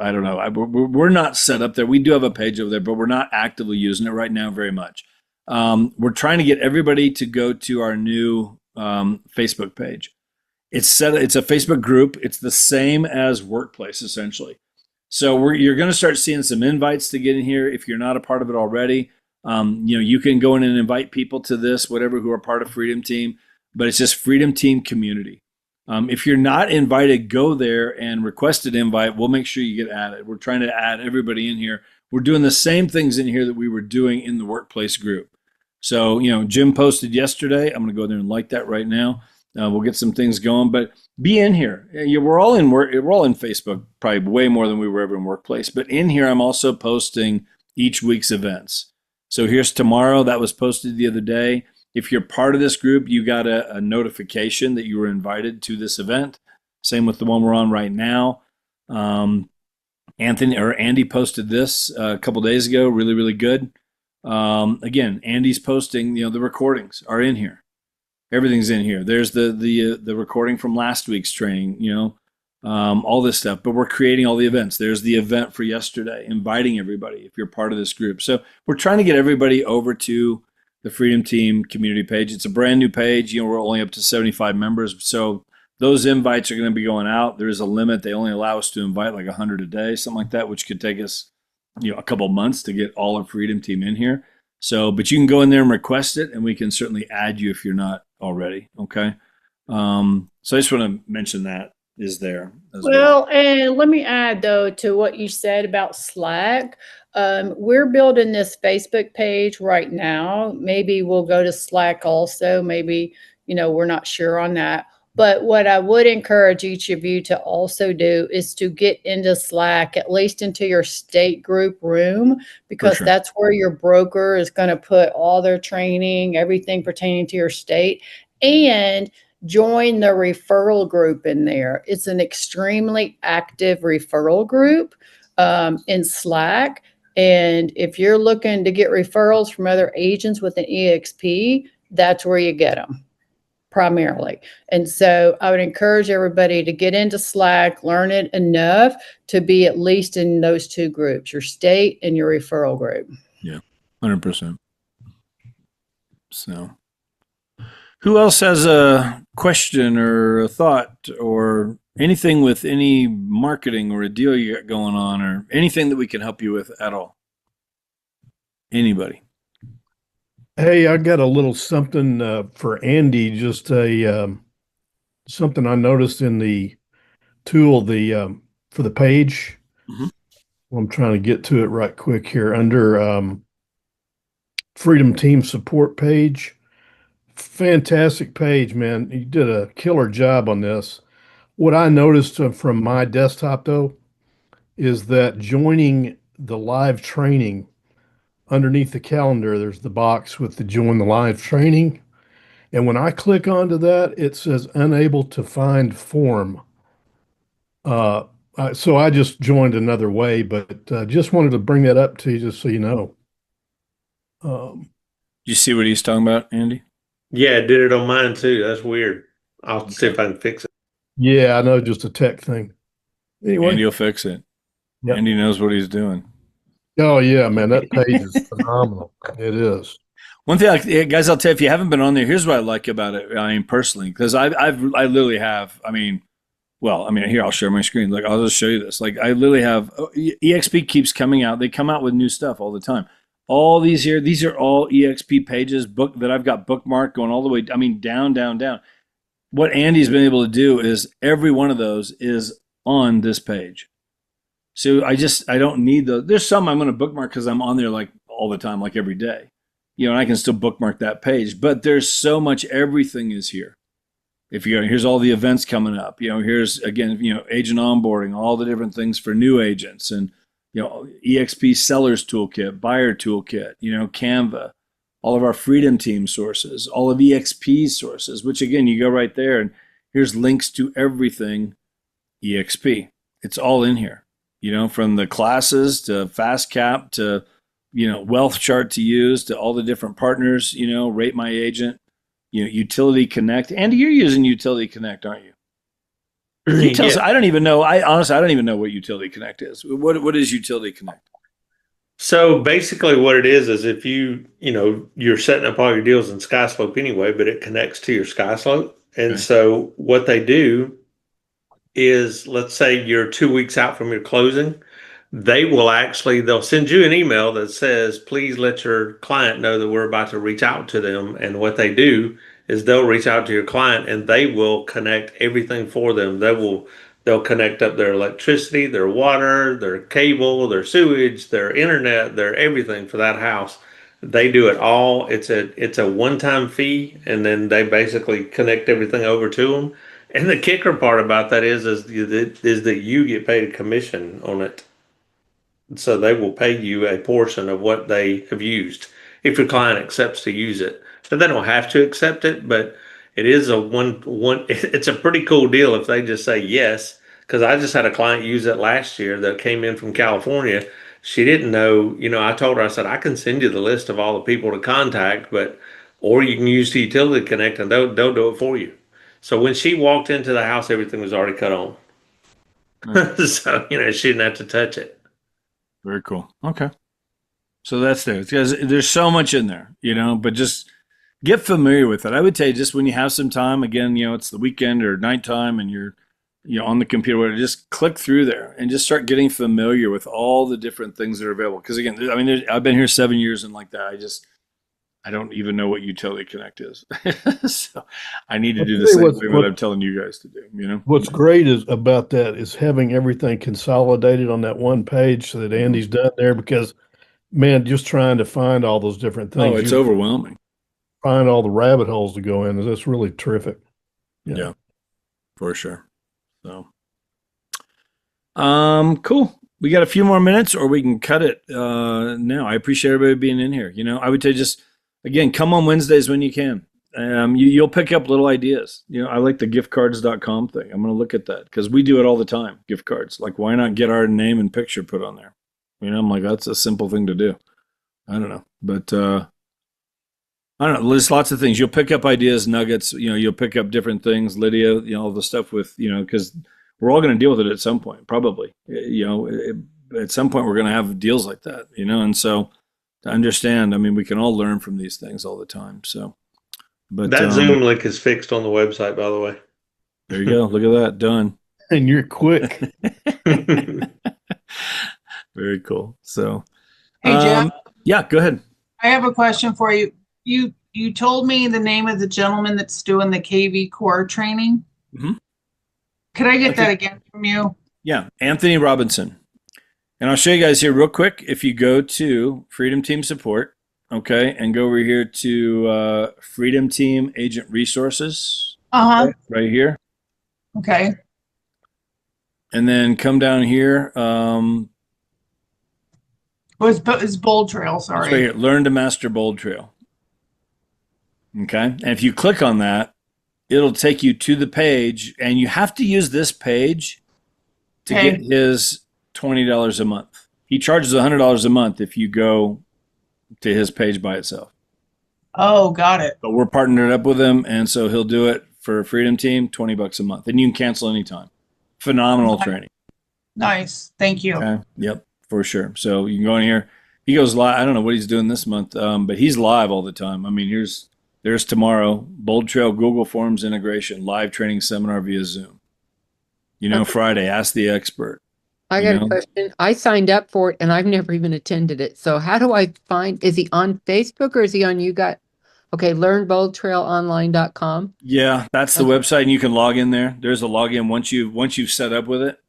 I don't know. We're not set up there. We do have a page over there, but we're not actively using it right now very much. We're trying to get everybody to go to our new Facebook page. It's a Facebook group. It's the same as Workplace, essentially. So you're going to start seeing some invites to get in here. If you're not a part of it already, you can go in and invite people to this, whatever, who are part of Freedom Team, but it's just Freedom Team Community. If you're not invited, go there and request an invite. We'll make sure you get added. We're trying to add everybody in here. We're doing the same things in here that we were doing in the Workplace group. So, Jim posted yesterday. I'm going to go there and like that right now. We'll get some things going, but be in here. We're all in Facebook, probably way more than we were ever in Workplace. But in here, I'm also posting each week's events. So here's tomorrow. That was posted the other day. If you're part of this group, you got a notification that you were invited to this event. Same with the one we're on right now. Andy posted this a couple days ago. Really, really good. Again, Andy's posting. The recordings are in here. Everything's in here. There's the recording from last week's training, all this stuff. But we're creating all the events. There's the event for yesterday, inviting everybody if you're part of this group. So we're trying to get everybody over to the Freedom Team community page. It's a brand new page. We're only up to 75 members. So those invites are going to be going out. There is a limit. They only allow us to invite like 100 a day, something like that, which could take us, a couple months to get all of Freedom Team in here. So, but you can go in there and request it, and we can certainly add you if you're not already. Okay. So I just want to mention that is there as well.
And let me add though to what you said about Slack. We're building this Facebook page right now. Maybe we'll go to Slack also. Maybe, we're not sure on that. But what I would encourage each of you to also do is to get into Slack, at least into your state group room, because that's where your broker is going to put all their training, everything pertaining to your state, and join the referral group in there. It's an extremely active referral group in Slack. And if you're looking to get referrals from other agents with an EXP, that's where you get them. Primarily. And so I would encourage everybody to get into Slack, learn it enough to be at least in those two groups, your state and your referral group.
Yeah, 100%. So who else has a question or a thought or anything with any marketing or a deal you got going on or anything that we can help you with at all? Anybody?
Hey, I got a little something for Andy, just something I noticed in the tool, for the page.
Mm-hmm.
I'm trying to get to it right quick here under Freedom Team support page. Fantastic page, man. You did a killer job on this. What I noticed from my desktop though is that joining the live training, underneath the calendar, there's the box with the join the live training. And when I click onto that, it says unable to find form. So I just joined another way, but just wanted to bring that up to you just so you know.
You see what he's talking about, Andy?
Yeah, I did it on mine too. That's weird. I'll see if I can fix it.
Yeah, I know, just a tech thing. Anyway.
Andy will fix it.
Yep.
Andy knows what he's doing.
Oh yeah, man, that page is phenomenal. It is.
One thing, guys, I'll tell you, if you haven't been on there, here's what I like about it. I mean, personally, because I literally have. I mean, here I'll share my screen. Like, I'll just show you this. Like, I literally have EXP keeps coming out. They come out with new stuff all the time. All these here, these are all EXP pages that I've got bookmarked going all the way. I mean, down, down, down. What Andy's been able to do is every one of those is on this page. So I don't need there's some I'm going to bookmark because I'm on there like all the time, like every day, and I can still bookmark that page, but there's so much, everything is here. If you go, here's all the events coming up, here's again, agent onboarding, all the different things for new agents, and, EXP sellers toolkit, buyer toolkit, Canva, all of our Freedom Team sources, all of EXP's sources, which again, you go right there and here's links to everything EXP. It's all in here. From the classes to fast cap to, wealth chart to use to all the different partners, rate my agent, Utility Connect. Andy, you're using Utility Connect, aren't you? You tell us, I don't even know. I don't even know what Utility Connect is. What is Utility Connect?
So basically what it is if you're setting up all your deals in SkySlope anyway, but it connects to your SkySlope. And so what they do is, let's say you're 2 weeks out from your closing, they'll send you an email that says, please let your client know that we're about to reach out to them. And what they do is they'll reach out to your client and they will connect everything for them. They'll connect up their electricity, their water, their cable, their sewage, their internet, their everything for that house. They do it all. It's a one-time fee, and then they basically connect everything over to them. And the kicker part about that is that you get paid a commission on it. So they will pay you a portion of what they have used if your client accepts to use it. So they don't have to accept it, but it is it's a pretty cool deal if they just say yes. Because I just had a client use it last year that came in from California. She didn't know, I told her, I said, I can send you the list of all the people to contact, or you can use the Utility Connect and they'll do it for you. So when she walked into the house, everything was already cut on. So, she didn't have to touch it.
Very cool. Okay. So that's there. Because there's so much in there, but just get familiar with it. I would tell you, just when you have some time, again, it's the weekend or nighttime and you're, on the computer, just click through there and just start getting familiar with all the different things that are available. Because again, I've been here 7 years and like that, I don't even know what Utility Connect is. So I need to do the same thing that I'm telling you guys to do,
What's great about that is having everything consolidated on that one page that Andy's done there, because, man, just trying to find all those different things.
Oh, it's overwhelming.
Find all the rabbit holes to go in. That's really terrific.
Yeah, for sure. So, cool. We got a few more minutes or we can cut it now. I appreciate everybody being in here. I would say just, again, come on Wednesdays when you can. You'll pick up little ideas. I like the giftcards.com thing. I'm going to look at that because we do it all the time. Gift cards. Like, why not get our name and picture put on there? I'm like, that's a simple thing to do. I don't know. But I don't know. There's lots of things. You'll pick up ideas, nuggets. You'll pick up different things. Lydia, all the stuff with, because we're all going to deal with it at some point, probably. At some point, we're going to have deals like that, and so to understand, we can all learn from these things all the time. So, but
that Zoom link is fixed on the website, by the way.
There you go. Look at that. Done.
And you're quick.
Very cool. So,
Hey, Jeff.
Yeah, go ahead.
I have a question for you. You told me the name of the gentleman that's doing the KV core training.
Mm-hmm.
Could I get that again from you?
Yeah, Anthony Robinson. And I'll show you guys here real quick. If you go to Freedom Team Support, okay, and go over here to Freedom Team Agent Resources, right here.
Okay.
and then come down here.
It's Bold Trail,
It's right
sorry.
here. Learn to master Bold Trail. Okay. And if you click on that, it'll take you to the page, and you have to use this page to
Okay.
get his $20 a month. He charges $100 a month if you go to his page by itself.
Oh, got it.
But we're partnered up with him, and so he'll do it for Freedom Team, $20 a month, and you can cancel anytime. Phenomenal training.
Nice. Thank you.
Okay. Yep, for sure. So you can go in here. He goes live. I don't know what he's doing this month, but he's live all the time. I mean, there's tomorrow, Bold Trail Google Forms integration, live training seminar via Zoom. Friday, ask the expert.
I got a question. I signed up for it and I've never even attended it. So how do I is he on Facebook or is he on learnboldtrailonline.com?
Yeah, that's the website, and you can log in there. There's a login once you've set up with it.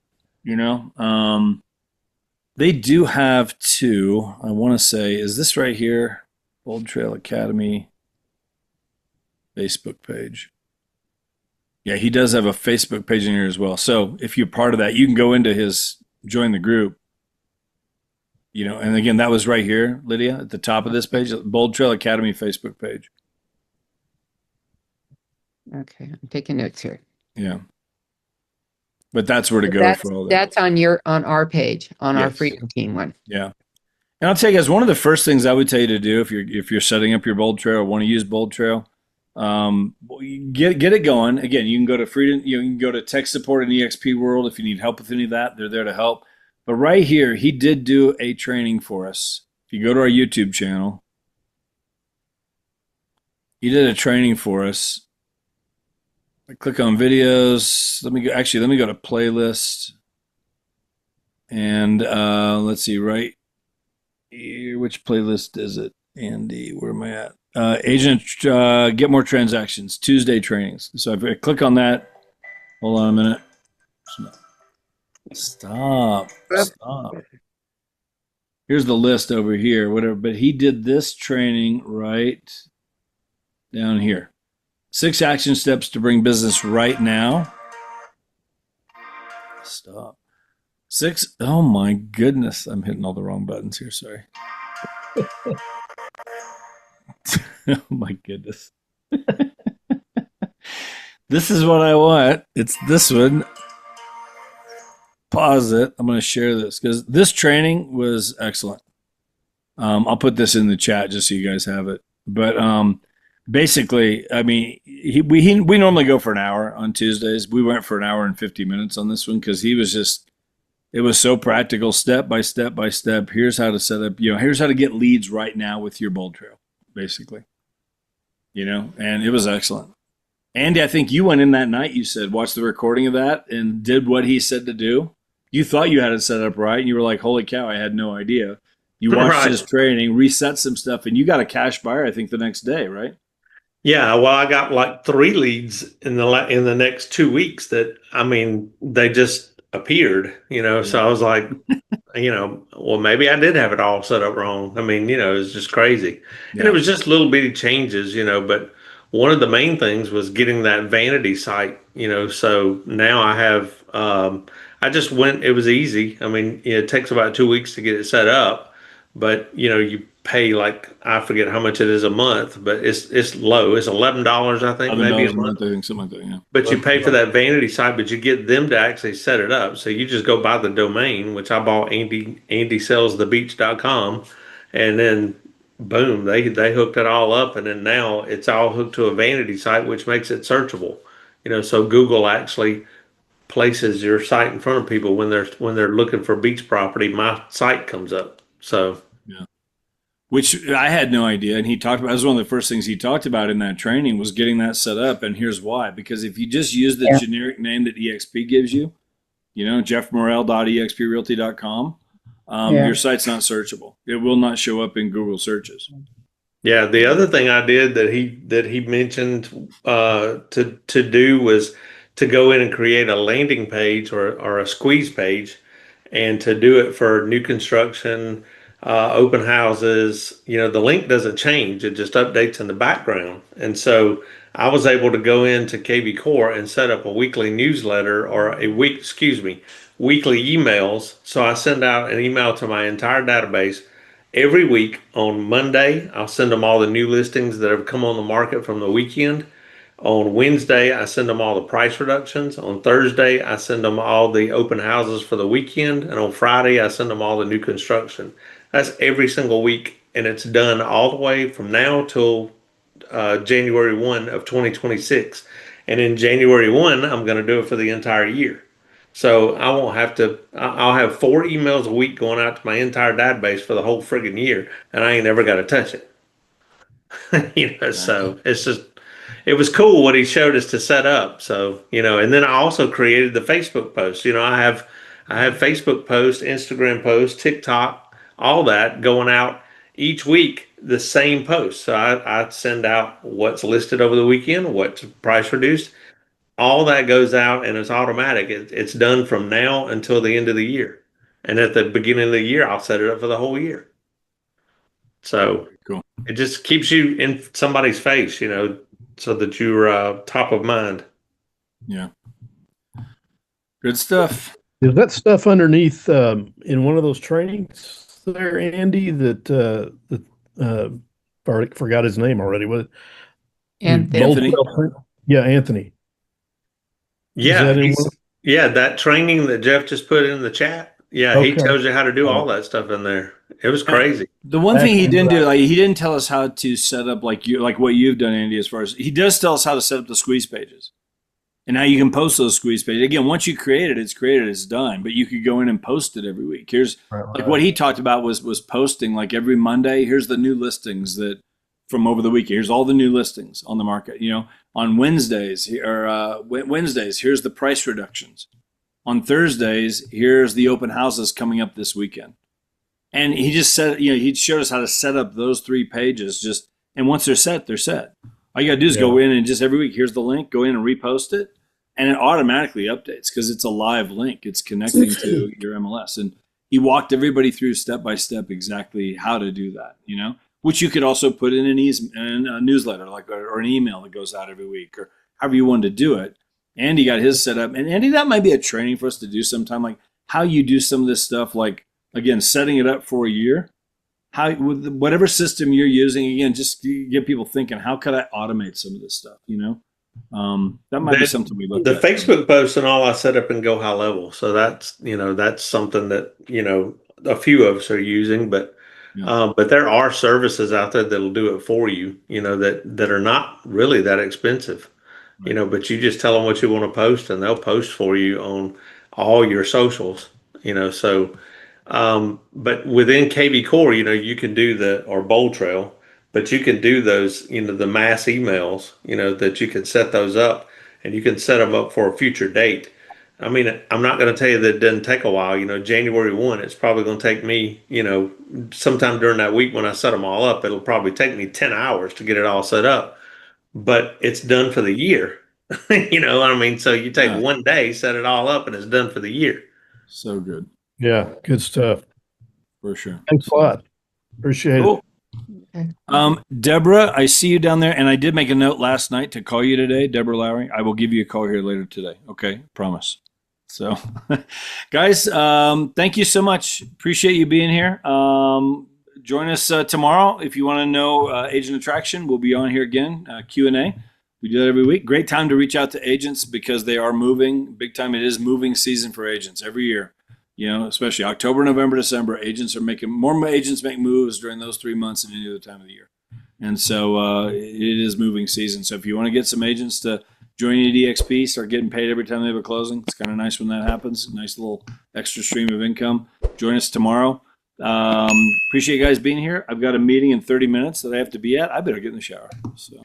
They do have two. I want to say, is this right here? Bold Trail Academy Facebook page. Yeah, he does have a Facebook page in here as well. So if you're part of that, you can go into join the group. And again, that was right here, Lydia, at the top of this page, Bold Trail Academy Facebook page.
Okay, I'm taking notes here.
Yeah. But that's where to go for all that.
That's on our page, on our Freedom Team one.
Yeah. And I'll tell you guys, one of the first things I would tell you to do if you're setting up your Bold Trail or want to use Bold Trail, get it going. Again, you can go to Freedom, you can go to tech support in EXP World if you need help with any of that. They're there to help. But right here, he did do a training for us. If you go to our YouTube channel, he did a training for us. I click on videos. Let me go to playlist. And let's see, right here, which playlist is it? Andy, where am I at? Agent, get more transactions, Tuesday trainings. So if I click on that, hold on a minute. Stop. Here's the list over here, whatever. But he did this training right down here. 6 action steps to bring business right now. Stop. 6. Oh my goodness. I'm hitting all the wrong buttons here. Sorry. Oh my goodness. This is what I want. It's this one. Pause it. I'm going to share this because this training was excellent. I'll put this in the chat just so you guys have it. But basically, I mean, we normally go for an hour on Tuesdays. We went for an hour and 50 minutes on this one because it was so practical, step by step by step. Here's how to set up, here's how to get leads right now with your Bold Trail, basically. And it was excellent. Andy, I think you went in that night, you said, watched the recording of that and did what he said to do. You thought you had it set up right, and you were like, holy cow, I had no idea. You watched his training, reset some stuff, and you got a cash buyer, I think, the next day, right?
Yeah, well, I got like 3 leads in the next 2 weeks that, I mean, they just appeared, so I was like, well, maybe I did have it all set up wrong. I mean, it was just crazy. Yeah. And it was just little bitty changes, but one of the main things was getting that vanity site, so now I have, I just went, it was easy. I mean, it takes about 2 weeks to get it set up, but you pay like, I forget how much it is a month, but it's low. It's $11, I think, maybe a month.
I think something like that, yeah.
But you pay for that vanity site, but you get them to actually set it up. So you just go buy the domain, which I bought andysellsthebeach.com, and then boom, they hooked it all up, and then now it's all hooked to a vanity site, which makes it searchable. So Google actually places your site in front of people when they're looking for beach property. My site comes up. So
yeah, which I had no idea, and he talked about. That was one of the first things he talked about in that training was getting that set up. And here's why: because if you just use the generic name that EXP gives you, jeffmorrell.exprealty.com, your site's not searchable. It will not show up in Google searches.
Yeah, the other thing I did that he mentioned to do was to go in and create a landing page or a squeeze page, and to do it for new construction, open houses. The link doesn't change; it just updates in the background. And so I was able to go into KV Core and set up a weekly newsletter or a weekly emails. So I send out an email to my entire database every week. On Monday, I'll send them all the new listings that have come on the market from the weekend. On Wednesday, I send them all the price reductions. On Thursday, I send them all the open houses for the weekend. And on Friday, I send them all the new construction. That's every single week. And it's done all the way from now till January 1 of 2026. And in January 1, I'm going to do it for the entire year. So I won't have to, I'll have 4 emails a week going out to my entire database for the whole friggin' year. And I ain't ever got to touch it. So it's just, it was cool what he showed us to set up. So, and then I also created the Facebook posts. I have Facebook posts, Instagram posts, TikTok, all that going out each week, the same post. So I send out what's listed over the weekend, what's price reduced. All that goes out and it's automatic. It's done from now until the end of the year. And at the beginning of the year, I'll set it up for the whole year. So
Cool.
It just keeps you in somebody's face, so that you're top of mind.
Yeah. Good stuff.
Is that stuff underneath in one of those trainings there, Andy? Forgot his name already. What?
Anthony.
Yeah, Anthony.
Yeah, that training that Jeff just put in the chat. Yeah,
Okay.
He tells you how to do all that stuff in there. It was crazy.
The one thing he didn't do, he didn't tell us how to set up like what you've done, Andy. As far as he does tell us how to set up the squeeze pages, and how you can post those squeeze pages. Again, once you create it, it's done. But you could go in and post it every week. Here's what he talked about was posting like every Monday. Here's the new listings that from over the weekend. Here's all the new listings on the market. On Wednesdays Wednesdays, here's the price reductions. On Thursdays, here's the open houses coming up this weekend. And he just said, he showed us how to set up those 3 pages. And once they're set, they're set. All you got to do is go in and just every week, here's the link, go in and repost it. And it automatically updates because it's a live link. It's connecting to your MLS. And he walked everybody through step by step exactly how to do that, which you could also put in a newsletter or an email that goes out every week or however you wanted to do it. Andy got his set up. And Andy, that might be a training for us to do sometime, like how you do some of this stuff, like, again, setting it up for a year. How with whatever system you're using, again, just get people thinking, how could I automate some of this stuff? That might be something we look at.
The Facebook posts and all I set up in Go High Level. So that's something that, a few of us are using, but there are services out there that'll do it for you, that are not really that expensive, but you just tell them what you want to post and they'll post for you on all your socials, so. But within KV Core, you can do or Bold Trail, but you can do those, the mass emails, that you can set those up and you can set them up for a future date. I mean, I'm not going to tell you that it doesn't take a while, January 1, it's probably going to take me, sometime during that week when I set them all up, it'll probably take me 10 hours to get it all set up, but it's done for the year. You know what I mean? So you take one day, set it all up and it's done for the year.
So good.
Yeah, good stuff.
For sure.
Thanks a lot. Appreciate it.
Deborah, I see you down there, and I did make a note last night to call you today, Deborah Lowry. I will give you a call here later today. Okay, promise. So, guys, thank you so much. Appreciate you being here. Join us tomorrow if you want to know agent attraction. We'll be on here again, Q&A. We do that every week. Great time to reach out to agents because they are moving big time. It is moving season for agents every year. Especially October, November, December, more agents make moves during those 3 months than any other time of the year. And so it is moving season. So if you want to get some agents to join EDXP, start getting paid every time they have a closing, it's kind of nice when that happens. Nice little extra stream of income. Join us tomorrow. Appreciate you guys being here. I've got a meeting in 30 minutes that I have to be at. I better get in the shower. So.